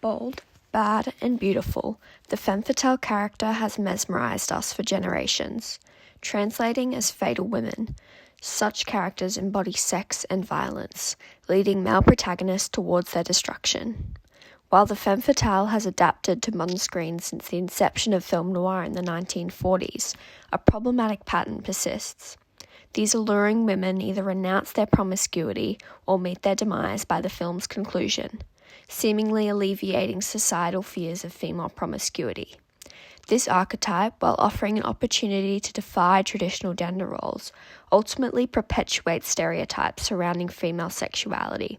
Bold, bad, and beautiful, the Femme Fatale character has mesmerized us for generations. Translating as fatal women, such characters embody sex and violence, leading male protagonists towards their destruction. While the Femme Fatale has adapted to modern screens since the inception of film noir in the 1940s, a problematic pattern persists. These alluring women either renounce their promiscuity or meet their demise by the film's conclusion, seemingly alleviating societal fears of female promiscuity. This archetype, while offering an opportunity to defy traditional gender roles, ultimately perpetuates stereotypes surrounding female sexuality,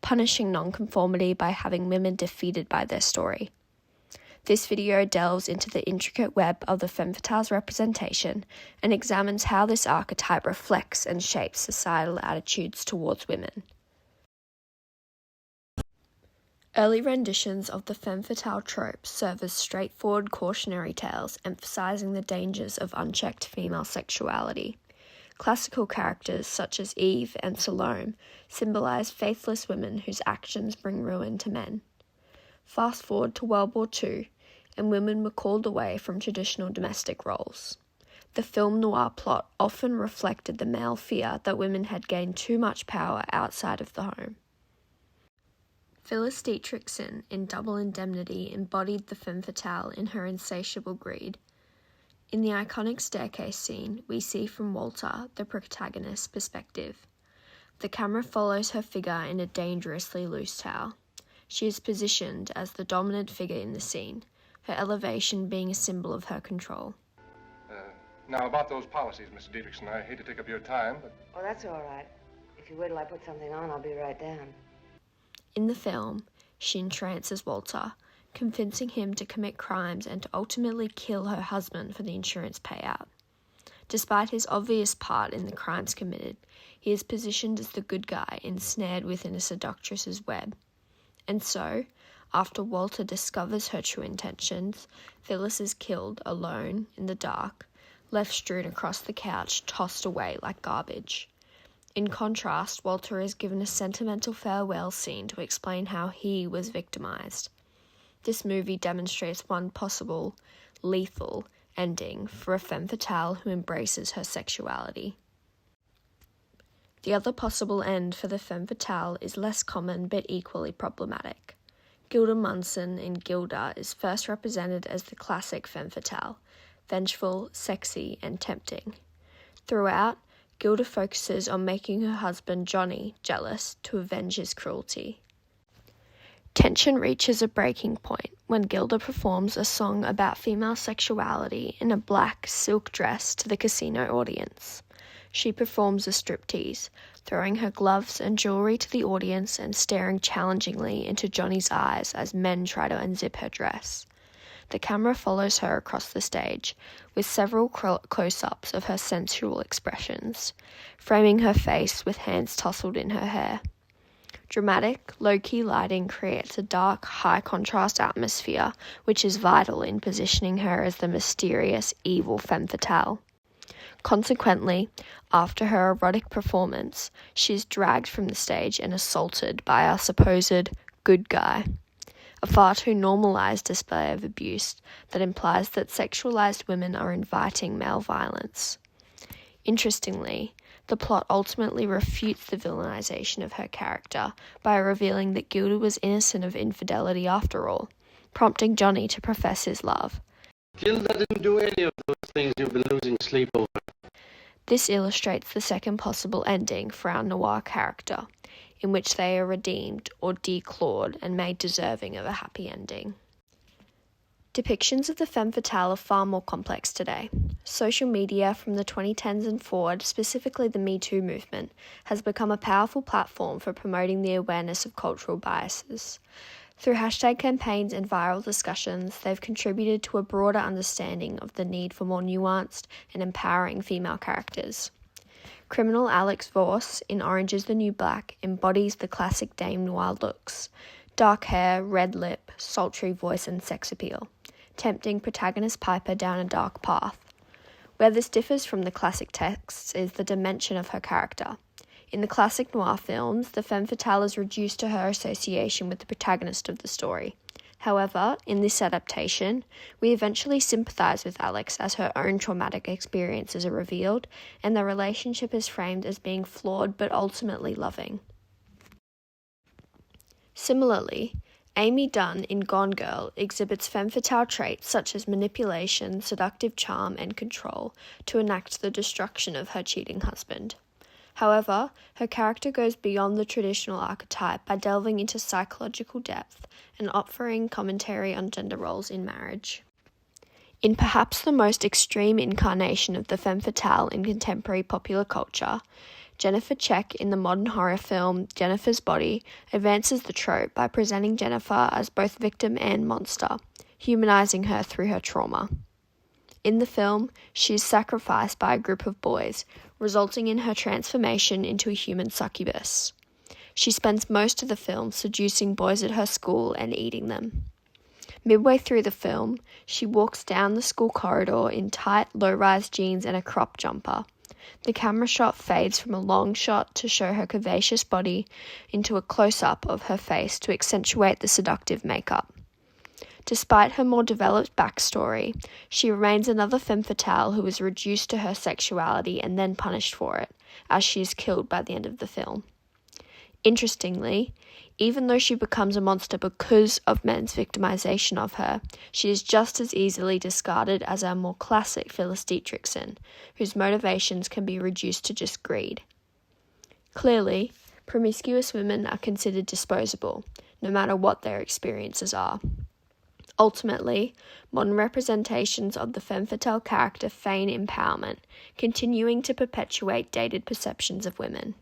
punishing nonconformity by having women defeated by their story. This video delves into the intricate web of the Femme Fatale's representation and examines how this archetype reflects and shapes societal attitudes towards women. Early renditions of the Femme Fatale trope serve as straightforward cautionary tales emphasizing the dangers of unchecked female sexuality. Classical characters such as Eve and Salome symbolize faithless women whose actions bring ruin to men. Fast forward to World War II, and women were called away from traditional domestic roles. The film noir plot often reflected the male fear that women had gained too much power outside of the home. Phyllis Dietrichson in Double Indemnity embodied the Femme Fatale in her insatiable greed. In the iconic staircase scene, we see from Walter, the protagonist's perspective. The camera follows her figure in a dangerously loose towel. She is positioned as the dominant figure in the scene, her elevation being a symbol of her control. Now, about those policies, Mr. Dietrichson, I hate to take up your time, but... Oh, that's all right. If you wait till I put something on, I'll be right down. In the film, she entrances Walter, convincing him to commit crimes and to ultimately kill her husband for the insurance payout. Despite his obvious part in the crimes committed, he is positioned as the good guy ensnared within a seductress's web. And so, after Walter discovers her true intentions, Phyllis is killed alone in the dark, left strewn across the couch, tossed away like garbage. In contrast, Walter is given a sentimental farewell scene to explain how he was victimized. This movie demonstrates one possible, lethal, ending for a femme fatale who embraces her sexuality. The other possible end for the femme fatale is less common but equally problematic. Gilda Munson in Gilda is first represented as the classic femme fatale, vengeful, sexy, and tempting. Throughout, Gilda focuses on making her husband Johnny jealous to avenge his cruelty. Tension reaches a breaking point when Gilda performs a song about female sexuality in a black silk dress to the casino audience. She performs a striptease, throwing her gloves and jewelry to the audience and staring challengingly into Johnny's eyes as men try to unzip her dress. The camera follows her across the stage, with several close-ups of her sensual expressions, framing her face with hands tousled in her hair. Dramatic, low-key lighting creates a dark, high-contrast atmosphere, which is vital in positioning her as the mysterious, evil femme fatale. Consequently, after her erotic performance, she is dragged from the stage and assaulted by our supposed good guy. A far too normalized display of abuse that implies that sexualized women are inviting male violence. Interestingly, the plot ultimately refutes the villainization of her character by revealing that Gilda was innocent of infidelity after all, prompting Johnny to profess his love. Gilda didn't do any of those things you've been losing sleep over. This illustrates the second possible ending for our noir character, in which they are redeemed or declawed and made deserving of a happy ending. Depictions of the femme fatale are far more complex today. Social media from the 2010s and forward, specifically the Me Too movement, has become a powerful platform for promoting the awareness of cultural biases. Through hashtag campaigns and viral discussions, they've contributed to a broader understanding of the need for more nuanced and empowering female characters. Criminal Alex Voss in Orange is the New Black embodies the classic dame noir looks: dark hair, red lip, sultry voice and sex appeal, tempting protagonist Piper down a dark path. Where this differs from the classic texts is the dimension of her character. In the classic noir films, the femme fatale is reduced to her association with the protagonist of the story. However, in this adaptation, we eventually sympathise with Alex as her own traumatic experiences are revealed, and their relationship is framed as being flawed but ultimately loving. Similarly, Amy Dunn in Gone Girl exhibits femme fatale traits such as manipulation, seductive charm, and control to enact the destruction of her cheating husband. However, her character goes beyond the traditional archetype by delving into psychological depth and offering commentary on gender roles in marriage. In perhaps the most extreme incarnation of the femme fatale in contemporary popular culture, Jennifer Check in the modern horror film Jennifer's Body advances the trope by presenting Jennifer as both victim and monster, humanizing her through her trauma. In the film, she is sacrificed by a group of boys, resulting in her transformation into a human succubus. She spends most of the film seducing boys at her school and eating them. Midway through the film, she walks down the school corridor in tight, low-rise jeans and a crop jumper. The camera shot fades from a long shot to show her curvaceous body into a close-up of her face to accentuate the seductive makeup. Despite her more developed backstory, she remains another femme fatale who is reduced to her sexuality and then punished for it, as she is killed by the end of the film. Interestingly, even though she becomes a monster because of men's victimization of her, she is just as easily discarded as our more classic Phyllis Dietrichson, whose motivations can be reduced to just greed. Clearly, promiscuous women are considered disposable, no matter what their experiences are. Ultimately, modern representations of the femme fatale character feign empowerment, continuing to perpetuate dated perceptions of women.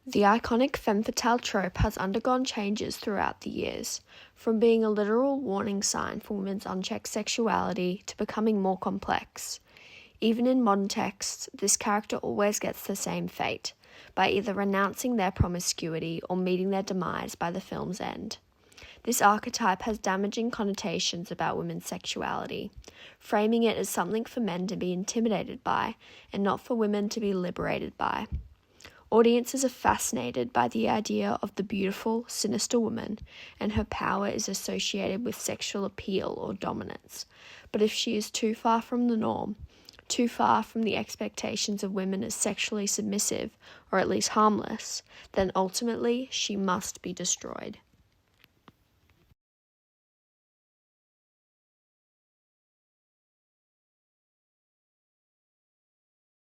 The iconic femme fatale trope has undergone changes throughout the years, from being a literal warning sign for women's unchecked sexuality to becoming more complex. Even in modern texts, this character always gets the same fate, by either renouncing their promiscuity or meeting their demise by the film's end. This archetype has damaging connotations about women's sexuality, framing it as something for men to be intimidated by and not for women to be liberated by. Audiences are fascinated by the idea of the beautiful, sinister woman, and her power is associated with sexual appeal or dominance. But if she is too far from the norm, too far from the expectations of women as sexually submissive, or at least harmless, then ultimately she must be destroyed.